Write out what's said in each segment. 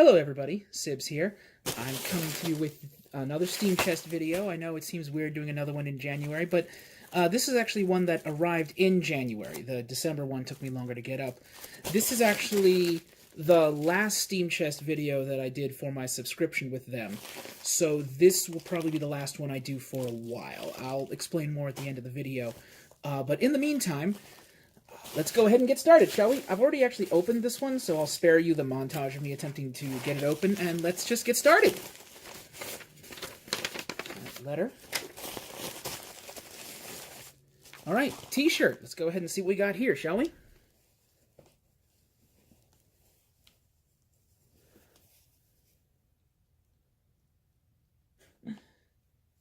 Hello everybody, Sibs here. I'm coming to you with another Steam Chest video. I know it seems weird doing another one in January, but this is actually one that arrived in January. The December one took me longer to get up. This is actually the last Steam Chest video that I did for my subscription with them. So this will probably be the last one I do for a while. I'll explain more at the end of the video. But in the meantime, let's go ahead and get started, shall we? I've already actually opened this one, so I'll spare you the montage of me attempting to get it open, and let's just get started. Letter. Alright, t-shirt. Let's go ahead and see what we got here, shall we?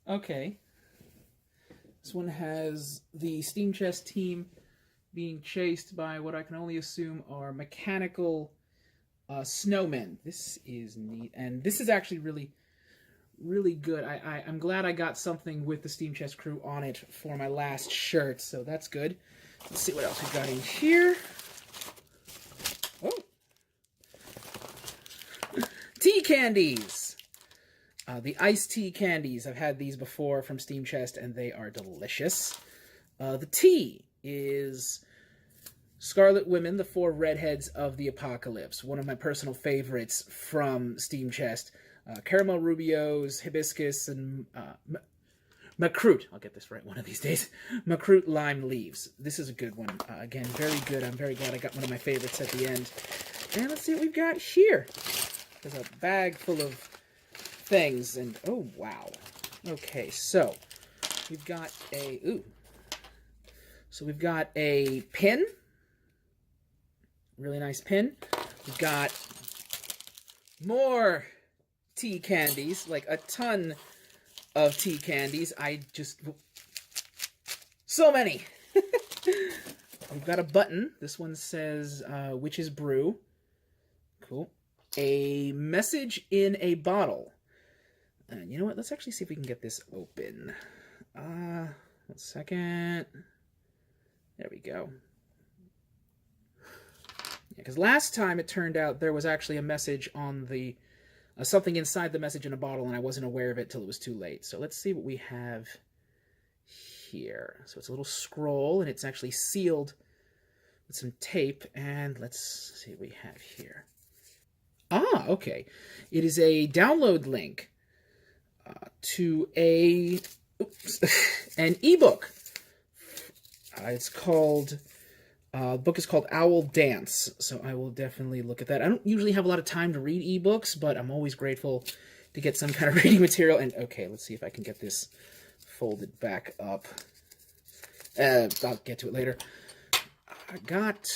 Okay. This one has the Steam Chest team being chased by what I can only assume are mechanical snowmen. This is neat, and this is actually really good. I'm glad I got something with the Steam Chest crew on it for my last shirt, so that's good. Let's see what else we've got in here. Oh! Tea candies! The iced tea candies. I've had these before from Steam Chest, and they are delicious. The tea is Scarlet Women, the Four Redheads of the Apocalypse, one of my personal favorites from Steam Chest. Caramel Rubios, Hibiscus, and MacLeod. I'll get this right one of these days. MacLeod Lime Leaves. This is a good one. Again, very good. I'm very glad I got one of my favorites at the end. And let's see what we've got here. There's a bag full of things, and oh, wow. Okay, so we've got a... Ooh. So we've got a pin. Really nice pin. We've got more tea candies, like a ton of tea candies. So many! We've got a button. This one says, Witch's Brew. Cool. A message in a bottle. And you know what? Let's actually see if we can get this open. 1 second. There we go. Yeah, because last time it turned out there was actually a message on the... something inside the message in a bottle, and I wasn't aware of it till it was too late. So let's see what we have here. So it's a little scroll, and it's actually sealed with some tape. And let's see what we have here. Ah, okay. It is a download link to an ebook. It's called... the book is called Owl Dance, so I will definitely look at that. I don't usually have a lot of time to read ebooks, but I'm always grateful to get some kind of reading material. And okay, let's see if I can get this folded back up. I'll get to it later. I got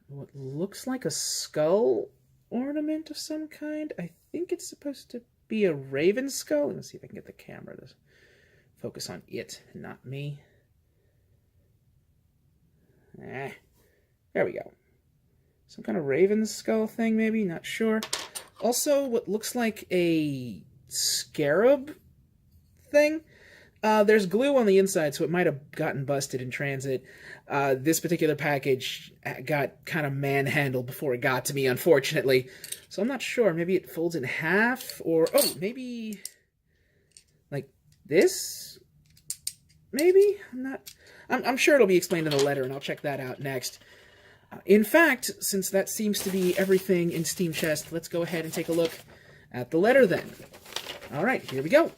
what looks like a skull ornament of some kind. I think it's supposed to be a raven skull. Let's see if I can get the camera to focus on it, not me. There we go. Some kind of raven skull thing, maybe? Not sure. Also, what looks like a scarab thing. There's glue on the inside, so it might have gotten busted in transit. This particular package got kind of manhandled before it got to me, unfortunately. So I'm not sure. Maybe it folds in half, or... Oh, maybe... like this? Maybe? I'm sure it'll be explained in the letter, and I'll check that out next. In fact, since that seems to be everything in Steam Chest, let's go ahead and take a look at the letter then. Alright, here we go.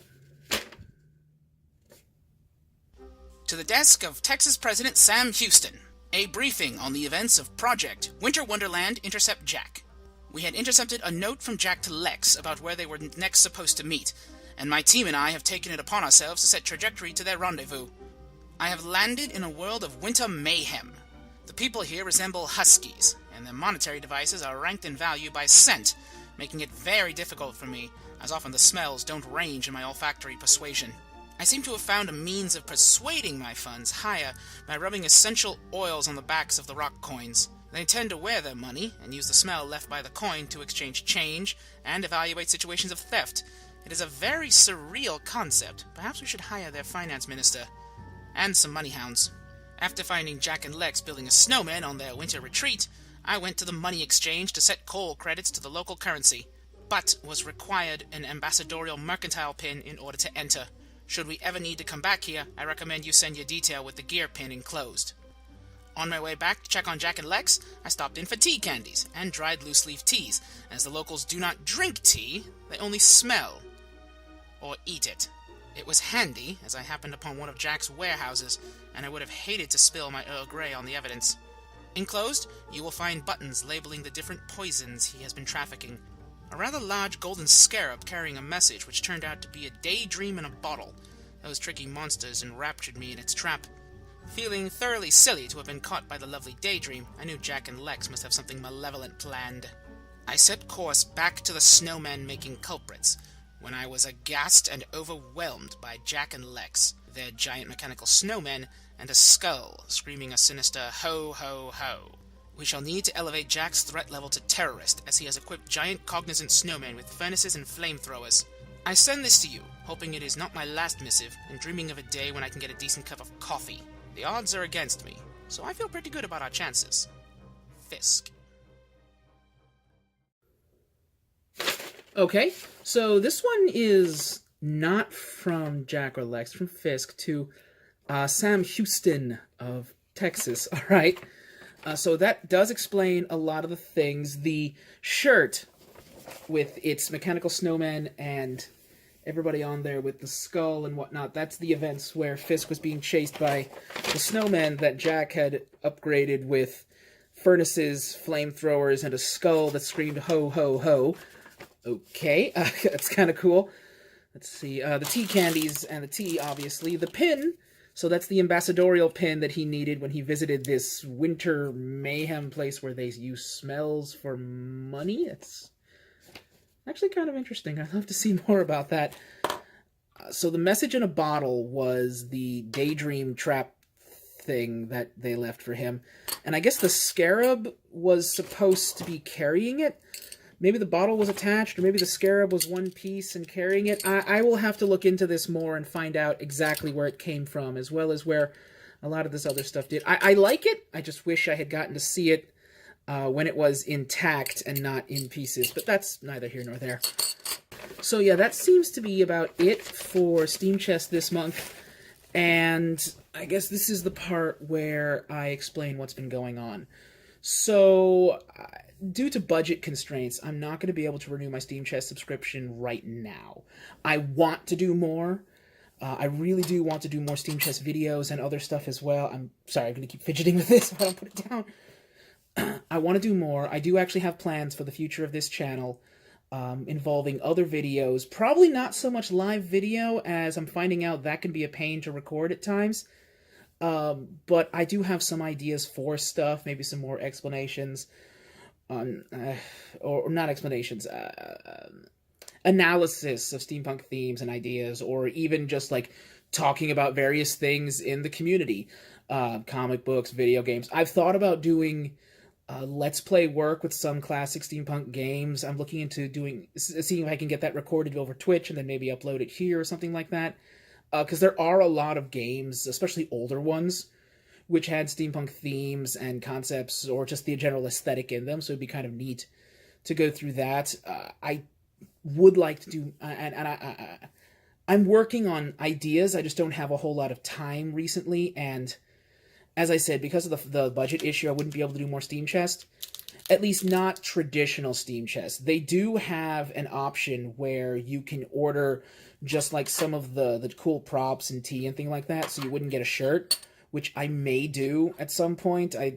To the desk of Texas President Sam Houston. A briefing on the events of Project Winter Wonderland Intercept Jack. We had intercepted a note from Jack to Lex about where they were next supposed to meet, and my team and I have taken it upon ourselves to set trajectory to their rendezvous. I have landed in a world of winter mayhem. The people here resemble huskies, and their monetary devices are ranked in value by scent, making it very difficult for me, as often the smells don't range in my olfactory persuasion. I seem to have found a means of persuading my funds higher by rubbing essential oils on the backs of the rock coins. They tend to wear their money, and use the smell left by the coin to exchange change, and evaluate situations of theft. It is a very surreal concept. Perhaps we should hire their finance minister. And some money hounds. After finding Jack and Lex building a snowman on their winter retreat, I went to the money exchange to set coal credits to the local currency. but was required an ambassadorial mercantile pin in order to enter. Should we ever need to come back here, I recommend you send your detail with the gear pin enclosed. On my way back to check on Jack and Lex, I stopped in for tea candies and dried loose-leaf teas. As the locals do not drink tea, they only smell or eat it. It was handy, as I happened upon one of Jack's warehouses, and I would have hated to spill my Earl Grey on the evidence. Enclosed, you will find buttons labeling the different poisons he has been trafficking. A rather large golden scarab carrying a message which turned out to be a daydream in a bottle. Those tricky monsters enraptured me in its trap. Feeling thoroughly silly to have been caught by the lovely daydream, I knew Jack and Lex must have something malevolent planned. I set course back to the snowman-making culprits, when I was aghast and overwhelmed by Jack and Lex, their giant mechanical snowmen, and a skull screaming a sinister ho ho ho. We shall need to elevate Jack's threat level to terrorist, as he has equipped giant cognizant snowmen with furnaces and flamethrowers. I send this to you, hoping it is not my last missive, and dreaming of a day when I can get a decent cup of coffee. The odds are against me, so I feel pretty good about our chances. Fisk. Okay, so this one is not from Jack or Lex, from Fisk to Sam Houston of Texas, all right? So that does explain a lot of the things. The shirt with its mechanical snowman and everybody on there with the skull and whatnot, that's the events where Fisk was being chased by the snowman that Jack had upgraded with furnaces, flamethrowers, and a skull that screamed ho ho ho. Okay, that's kind of cool. Let's see, the tea candies and the tea, obviously. The pin, so that's the ambassadorial pin that he needed when he visited this winter mayhem place where they use smells for money. It's actually kind of interesting. I'd love to see more about that. So the message in a bottle was the daydream trap thing that they left for him. And I guess the scarab was supposed to be carrying it. Maybe the bottle was attached, or maybe the scarab was one piece and carrying it. I will have to look into this more and find out exactly where it came from, as well as where a lot of this other stuff did. I like it. I just wish I had gotten to see it when it was intact and not in pieces. But that's neither here nor there. So yeah, that seems to be about it for Steam Chest this month. And I guess this is the part where I explain what's been going on. So, due to budget constraints, I'm not going to be able to renew my Steam Chest subscription right now. I want to do more. I really do want to do more Steam Chest videos and other stuff as well. I'm sorry, I'm going to keep fidgeting with this if I don't put it down. I want to do more. I do actually have plans for the future of this channel involving other videos. Probably not so much live video, as I'm finding out that can be a pain to record at times. But I do have some ideas for stuff, maybe some more explanations, or not explanations, analysis of steampunk themes and ideas, or even just, like, talking about various things in the community, comic books, video games. I've thought about doing Let's Play work with some classic steampunk games. I'm looking into seeing if I can get that recorded over Twitch and then maybe upload it here or something like that. Because there are a lot of games, especially older ones, which had steampunk themes and concepts, or just the general aesthetic in them, so it'd be kind of neat to go through that. I would like to do, I'm working on ideas, I just don't have a whole lot of time recently, and as I said, because of the budget issue, I wouldn't be able to do more Steam Chest. At least not traditional Steam Chest. They do have an option where you can order just like some of the cool props and tea and thing like that, so you wouldn't get a shirt, which I may do at some point. I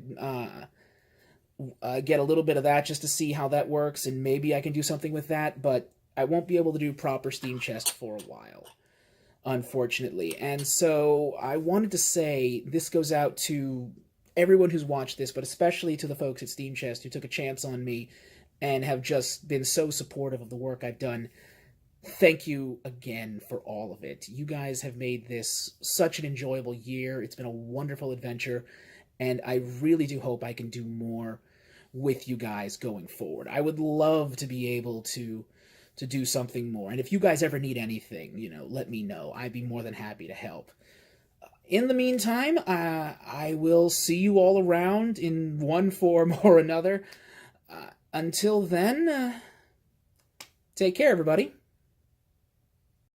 get a little bit of that just to see how that works, and maybe I can do something with that, but I won't be able to do proper Steam Chest for a while, unfortunately. And so I wanted to say this goes out to everyone who's watched this, but especially to the folks at Steam Chest who took a chance on me and have just been so supportive of the work I've done. Thank you again for all of it. You guys have made this such an enjoyable year. It's been a wonderful adventure, and I really do hope I can do more with you guys going forward. I would love to be able to do something more, and if you guys ever need anything, let me know. I'd be more than happy to help. In the meantime, I will see you all around in one form or another. Until then, Take care, everybody.